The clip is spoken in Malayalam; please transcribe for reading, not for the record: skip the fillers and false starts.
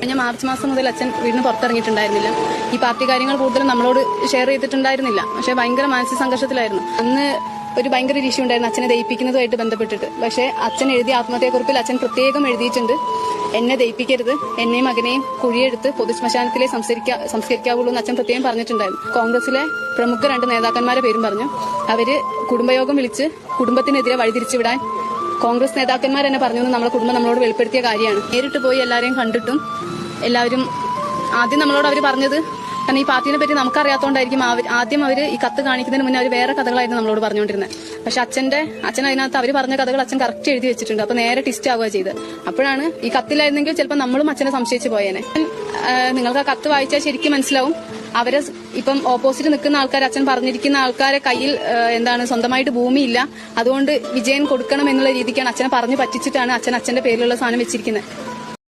കഴിഞ്ഞ മാർച്ച് മാസം മുതൽ അച്ഛൻ വീടിന് പുറത്തിറങ്ങിയിട്ടുണ്ടായിരുന്നില്ല. ഈ പാർട്ടി കാര്യങ്ങൾ കൂടുതലും നമ്മളോട് ഷെയർ ചെയ്തിട്ടുണ്ടായിരുന്നില്ല. പക്ഷെ ഭയങ്കര മാനസിക സംഘർഷത്തിലായിരുന്നു. അന്ന് ഒരു ഭയങ്കര ഇഷ്യൂ ഉണ്ടായിരുന്നു അച്ഛനെ ദയിപ്പിക്കുന്നതുമായിട്ട് ബന്ധപ്പെട്ടിട്ട്. പക്ഷെ അച്ഛൻ എഴുതിയ ആത്മഹത്യാക്കുറിപ്പിൽ അച്ഛൻ പ്രത്യേകം എഴുതിയിട്ടുണ്ട്, എന്നെ ദയിപ്പിക്കരുത്, എന്നെയും മകനെയും കുഴിയെടുത്ത് പൊതുശ്മശാനത്തിലെ സംസ്കരിക്കാവുള്ളൂ എന്ന് അച്ഛൻ പ്രത്യേകം പറഞ്ഞിട്ടുണ്ടായിരുന്നു. കോൺഗ്രസിലെ പ്രമുഖ 2 നേതാക്കന്മാരെ പേരും പറഞ്ഞു. അവര് കുടുംബയോഗം വിളിച്ച് കുടുംബത്തിനെതിരെ വഴിതിരിച്ചുവിടാൻ കോൺഗ്രസ് നേതാക്കന്മാർ തന്നെ പറഞ്ഞു എന്ന് നമ്മളെ കുടുംബം നമ്മളോട് വെളിപ്പെടുത്തിയ കാര്യമാണ്. നേരിട്ട് പോയി എല്ലാവരെയും കണ്ടിട്ടും എല്ലാവരും ആദ്യം നമ്മളോട് അവർ പറഞ്ഞത്, കാരണം ഈ പാർട്ടിനെ പറ്റി നമുക്കറിയാത്തതുകൊണ്ടായിരിക്കും ആദ്യം അവർ ഈ കത്ത് കാണിക്കുന്നതിന് മുന്നേ അവർ വേറെ കഥകളായിരുന്നു നമ്മളോട് പറഞ്ഞുകൊണ്ടിരുന്നത്. പക്ഷെ അച്ഛൻ അതിനകത്ത് അവർ പറഞ്ഞ കഥകൾ അച്ഛൻ കറക്റ്റ് എഴുതി വെച്ചിട്ടുണ്ട്. അപ്പൊ നേരെ ടിസ്റ്റ് ആവുക ചെയ്ത്. അപ്പോഴാണ് ഈ കത്തിലായിരുന്നെങ്കിൽ ചിലപ്പോൾ നമ്മളും അച്ഛനെ സംശയിച്ചു പോയേനെ. നിങ്ങൾക്ക് ആ കത്ത് വായിച്ചാൽ ശരിക്കും മനസ്സിലാവും. അവരെ ഇപ്പം ഓപ്പോസിറ്റ് നിൽക്കുന്ന ആൾക്കാർ, അച്ഛൻ പറഞ്ഞിരിക്കുന്ന ആൾക്കാരെ കയ്യിൽ സ്വന്തമായിട്ട് ഭൂമിയില്ല, അതുകൊണ്ട് വിജയൻ കൊടുക്കണം എന്നുള്ള രീതിക്കാണ് അച്ഛനെ പറഞ്ഞു പറ്റിച്ചിട്ടാണ് അച്ഛൻ്റെ പേരിലുള്ള സാധനം വെച്ചിരിക്കുന്നത്.